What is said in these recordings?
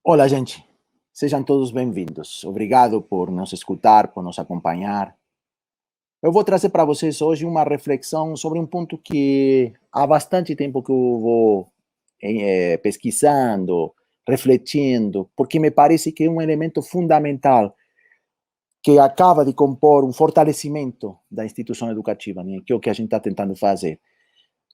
Olá, gente. Sejam todos bem-vindos. Obrigado por nos escutar, por nos acompanhar. Eu vou trazer para vocês hoje uma reflexão sobre um ponto que há bastante tempo que eu vou pesquisando, refletindo, porque me parece que é um elemento fundamental que acaba de compor um fortalecimento da instituição educativa, né? Que é o que a gente está tentando fazer.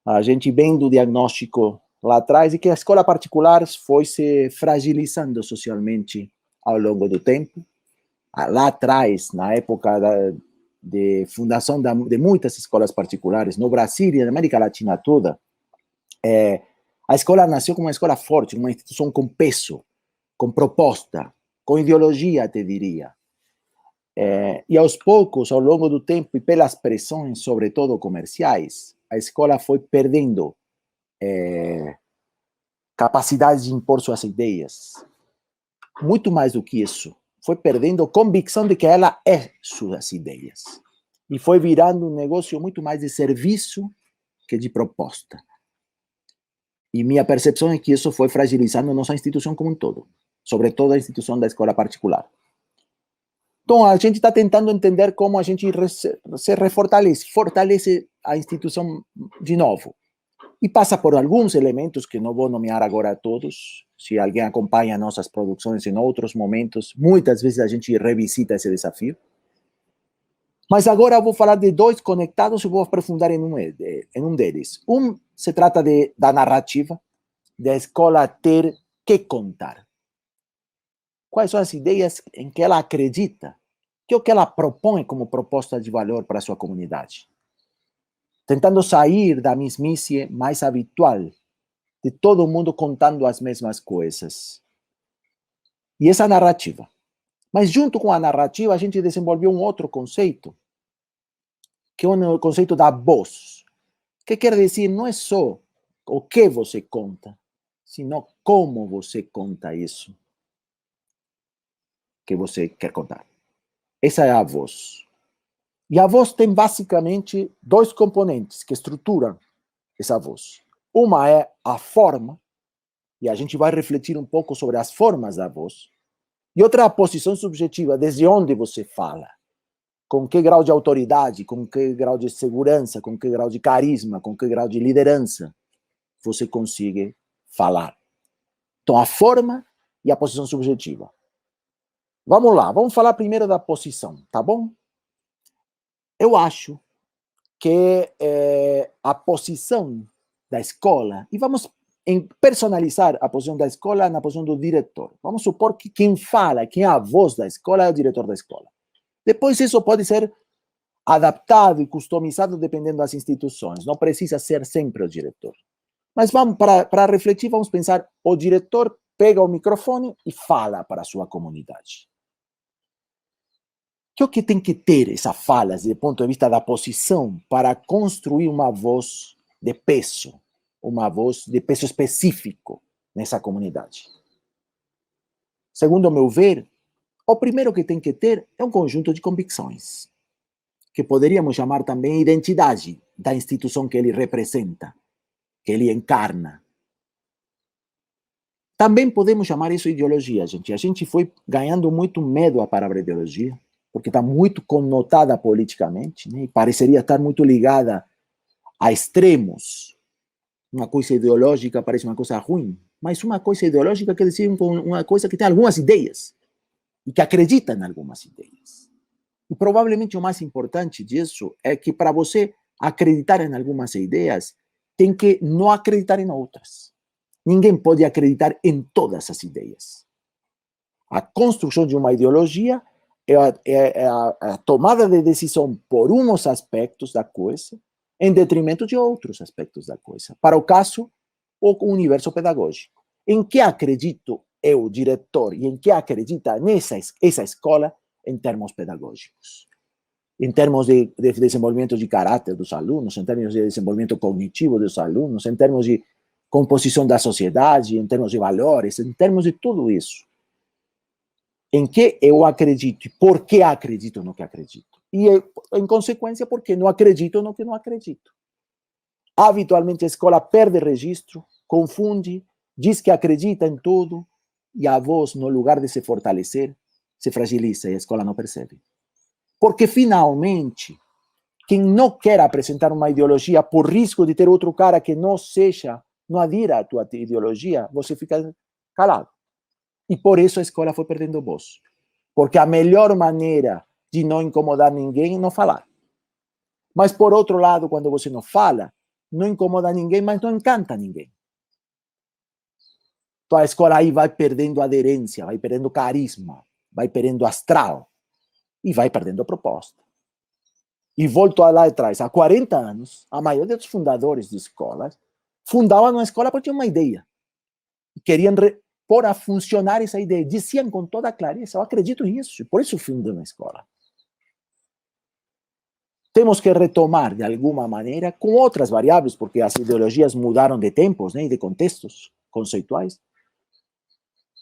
A gente vem do diagnóstico lá atrás e que a escola particular foi se fragilizando socialmente ao longo do tempo. Lá atrás, na época de fundação de muitas escolas particulares no Brasil e na América Latina toda, a escola nasceu como uma escola forte, uma instituição com peso, com proposta, com ideologia, te diria. E aos poucos, ao longo do tempo e pelas pressões, sobretudo comerciais, a escola foi perdendo capacidade de impor suas ideias. Muito mais do que isso, foi perdendo convicção de que ela é suas ideias. E foi virando um negócio muito mais de serviço que de proposta. E minha percepção é que isso foi fragilizando nossa instituição como um todo, sobretudo a instituição da escola particular. Então, a gente está tentando entender como a gente se fortalece a instituição de novo. E passa por alguns elementos que não vou nomear agora todos. Se alguém acompanha nossas produções em outros momentos, muitas vezes a gente revisita esse desafio. Mas agora eu vou falar de dois conectados e vou aprofundar em um deles. Um se trata da narrativa, da escola ter que contar. Quais são as ideias em que ela acredita? Que é o que ela propõe como proposta de valor para a sua comunidade? Tentando sair da mesmice mais habitual de todo mundo contando as mesmas coisas. E essa narrativa. Mas junto com a narrativa, a gente desenvolveu um outro conceito, que é o conceito da voz. Que quer dizer, não é só o que você conta, sino como você conta isso que você quer contar. Essa é a voz. E a voz tem basicamente dois componentes que estruturam essa voz. Uma é a forma, e a gente vai refletir um pouco sobre as formas da voz. E outra é a posição subjetiva, desde onde você fala. Com que grau de autoridade, com que grau de segurança, com que grau de carisma, com que grau de liderança você consegue falar. Então, a forma e a posição subjetiva. Vamos lá, vamos falar primeiro da posição, tá bom? Eu acho que a posição da escola, e vamos personalizar a posição da escola na posição do diretor. Vamos supor que quem fala, quem é a voz da escola é o diretor da escola. Depois isso pode ser adaptado e customizado dependendo das instituições. Não precisa ser sempre o diretor. Mas vamos para refletir, vamos pensar, o diretor pega o microfone e fala para a sua comunidade. O que tem que ter essa fala, do ponto de vista da posição, para construir uma voz de peso, uma voz de peso específico nessa comunidade? Segundo o meu ver, o primeiro que tem que ter é um conjunto de convicções, que poderíamos chamar também identidade da instituição que ele representa, que ele encarna. Também podemos chamar isso de ideologia, gente. A gente foi ganhando muito medo à palavra ideologia, porque está muito conotada politicamente, né? E pareceria estar muito ligada a extremos. Uma coisa ideológica parece uma coisa ruim, mas uma coisa ideológica quer dizer uma coisa que tem algumas ideias e que acredita em algumas ideias. E provavelmente o mais importante disso é que para você acreditar em algumas ideias, tem que não acreditar em outras. Ninguém pode acreditar em todas as ideias. A construção de uma ideologia é a tomada de decisão por uns aspectos da coisa em detrimento de outros aspectos da coisa. Para o caso, o universo pedagógico. Em que acredito eu, diretor, e em que acredita essa escola em termos pedagógicos? Em termos de desenvolvimento de caráter dos alunos, em termos de desenvolvimento cognitivo dos alunos, em termos de composição da sociedade, em termos de valores, em termos de tudo isso. Em que eu acredito e por que acredito no que acredito. E, em consequência, porque não acredito no que não acredito. Habitualmente, a escola perde registro, confunde, diz que acredita em tudo, e a voz, no lugar de se fortalecer, se fragiliza e a escola não percebe. Porque, finalmente, quem não quer apresentar uma ideologia por risco de ter outro cara que não seja, não adira à tua ideologia, você fica calado. E por isso a escola foi perdendo voz. Porque a melhor maneira de não incomodar ninguém é não falar. Mas, por outro lado, quando você não fala, não incomoda ninguém, mas não encanta ninguém. Então a escola aí vai perdendo aderência, vai perdendo carisma, vai perdendo astral e vai perdendo proposta. E volto lá atrás, há 40 anos, a maioria dos fundadores de escolas fundavam uma escola porque tinham uma ideia. Queriam pôr a funcionar essa ideia. Diziam com toda clareza, eu acredito nisso, por isso fundam uma escola. Temos que retomar, de alguma maneira, com outras variáveis, porque as ideologias mudaram de tempos, né, e de contextos conceituais,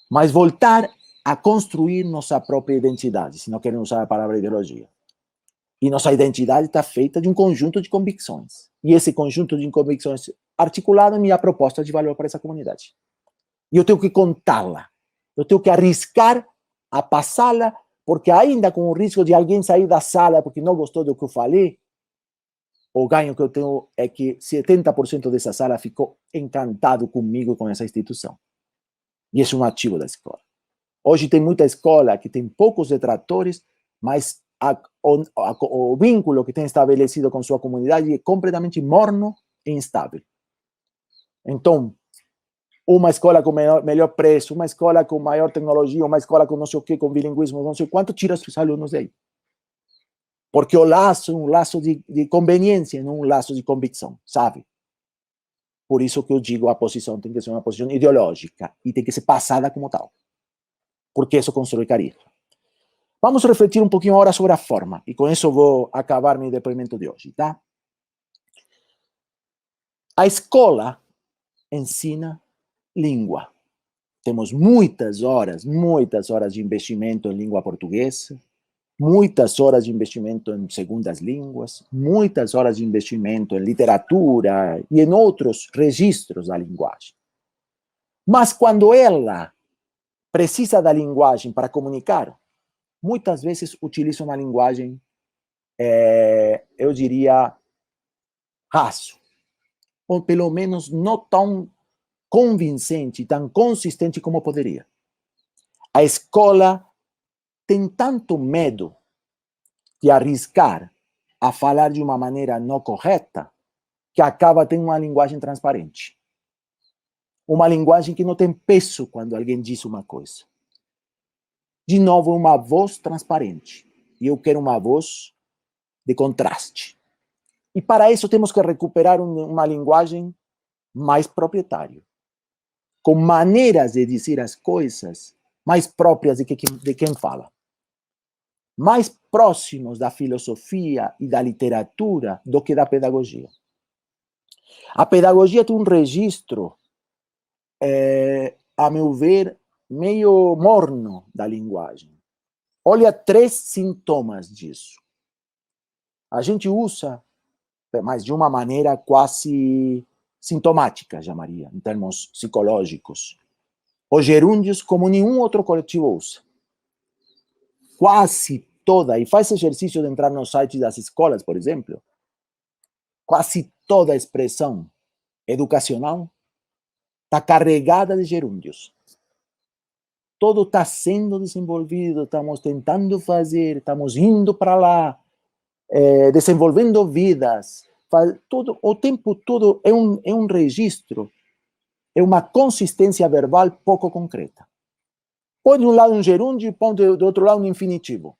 mas voltar a construir nossa própria identidade, se não queremos usar a palavra ideologia. E nossa identidade está feita de um conjunto de convicções. E esse conjunto de convicções articulado é minha proposta de valor para essa comunidade. E eu tenho que contá-la. Eu tenho que arriscar a passá-la, porque ainda com o risco de alguém sair da sala porque não gostou do que eu falei, o ganho que eu tenho é que 70% dessa sala ficou encantado comigo e com essa instituição. E esse é um ativo da escola. Hoje tem muita escola que tem poucos detratores, mas o vínculo que tem estabelecido com sua comunidade é completamente morno e instável. Então, uma escola com melhor preço, uma escola com maior tecnologia, uma escola com não sei o que, com bilinguismo, não sei quanto, tira os alunos daí. Porque o laço é um laço de conveniência, não um laço de convicção, sabe? Por isso que eu digo, a posição tem que ser uma posição ideológica e tem que ser passada como tal. Porque isso constrói carisma. Vamos refletir um pouquinho agora sobre a forma, e com isso eu vou acabar meu depoimento de hoje, tá? A escola ensina língua. Temos muitas horas de investimento em língua portuguesa, muitas horas de investimento em segundas línguas, muitas horas de investimento em literatura e em outros registros da linguagem. Mas quando ela precisa da linguagem para comunicar, muitas vezes utiliza uma linguagem, eu diria, raso, ou pelo menos não tão convincente, tão consistente como poderia. A escola tem tanto medo de arriscar a falar de uma maneira não correta que acaba tendo uma linguagem transparente. Uma linguagem que não tem peso quando alguém diz uma coisa. De novo, uma voz transparente. E eu quero uma voz de contraste. E para isso temos que recuperar uma linguagem mais proprietária, com maneiras de dizer as coisas mais próprias de quem fala, mais próximos da filosofia e da literatura do que da pedagogia. A pedagogia tem um registro, a meu ver, meio morno da linguagem. Olha 3 sintomas disso. A gente usa, mas de uma maneira quase sintomática, chamaria, em termos psicológicos, os gerúndios como nenhum outro coletivo usa. Quase toda, e faz exercício de entrar no site das escolas, por exemplo, quase toda a expressão educacional está carregada de gerúndios. Todo está sendo desenvolvido, estamos tentando fazer, estamos indo para lá, desenvolvendo vidas, todo, o tempo todo é um registro, é uma consistência verbal pouco concreta. Põe de um lado um gerúndio e põe do outro lado um infinitivo.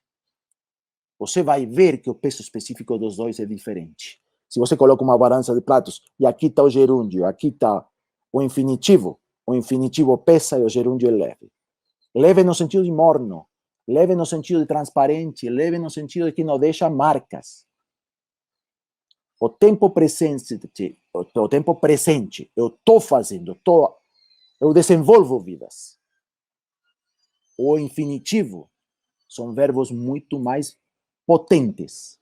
Você vai ver que o peso específico dos dois é diferente. Se você coloca uma balança de pratos e aqui está o gerúndio, aqui está o infinitivo pesa e o gerúndio é leve. Leve no sentido de morno, leve no sentido de transparente, leve no sentido de que não deixa marcas. O tempo presente, eu estou fazendo, eu desenvolvo vidas. O infinitivo são verbos muito mais potentes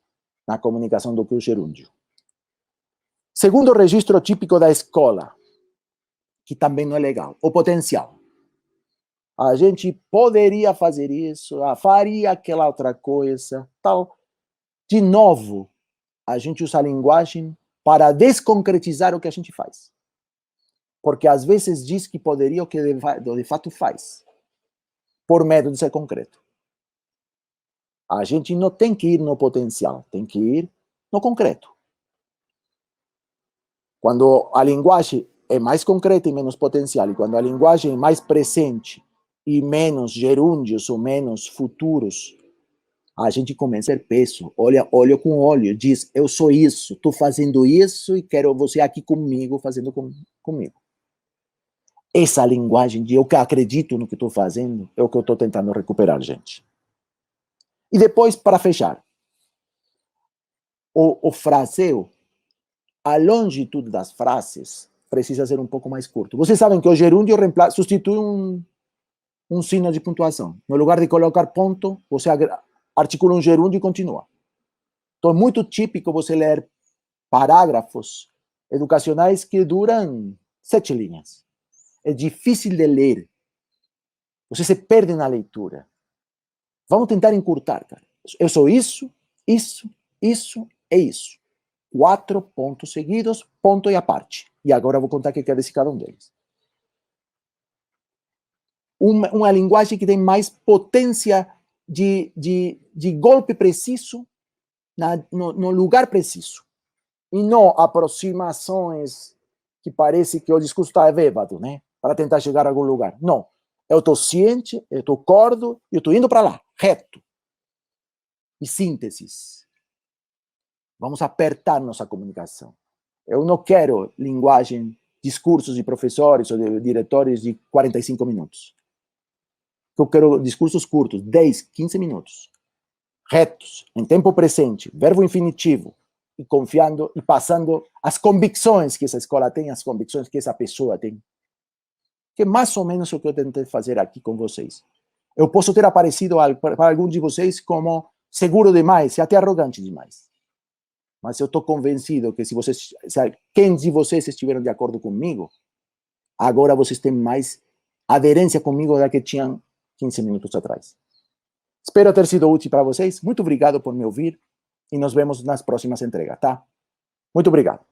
na comunicação do que o gerúndio. Segundo registro típico da escola, que também não é legal, o potencial. A gente poderia fazer isso, faria aquela outra coisa, tal. De novo, a gente usa a linguagem para desconcretizar o que a gente faz. Porque às vezes diz que poderia o que de fato faz, por medo de ser concreto. A gente não tem que ir no potencial, tem que ir no concreto. Quando a linguagem é mais concreta e menos potencial, e quando a linguagem é mais presente e menos gerúndios ou menos futuros, a gente começa a ter peso, olha olho com olho, diz, eu sou isso, estou fazendo isso e quero você aqui comigo, fazendo comigo. Essa linguagem de eu que acredito no que estou fazendo é o que eu estou tentando recuperar, gente. E depois, para fechar, o fraseo, a longitude das frases precisa ser um pouco mais curto. Vocês sabem que o gerúndio substitui um signo de pontuação. No lugar de colocar ponto, você articula um gerúndio e continua. Então, é muito típico você ler parágrafos educacionais que duram 7 linhas. É difícil de ler. Você se perde na leitura. Vamos tentar encurtar, cara. Eu sou isso, isso, isso e isso. 4 pontos seguidos, ponto e a parte. E agora eu vou contar o que é desse cada um deles. Uma linguagem que tem mais potência de golpe preciso no lugar preciso. E não aproximações que parece que o discurso está bêbado, né? Para tentar chegar a algum lugar. Não. Eu estou ciente, eu estou cordo, eu estou indo para lá, reto. E sínteses. Vamos apertar nossa comunicação. Eu não quero linguagem, discursos de professores ou de diretores de 45 minutos. Eu quero discursos curtos, 10, 15 minutos. Retos, em tempo presente, verbo infinitivo, e confiando e passando as convicções que essa escola tem, as convicções que essa pessoa tem. Que é mais ou menos o que eu tentei fazer aqui com vocês. Eu posso ter aparecido para alguns de vocês como seguro demais, até arrogante demais. Mas eu estou convencido que se quem de vocês estiveram de acordo comigo, agora vocês têm mais aderência comigo da que tinham 15 minutos atrás. Espero ter sido útil para vocês. Muito obrigado por me ouvir e nos vemos nas próximas entregas, tá? Muito obrigado.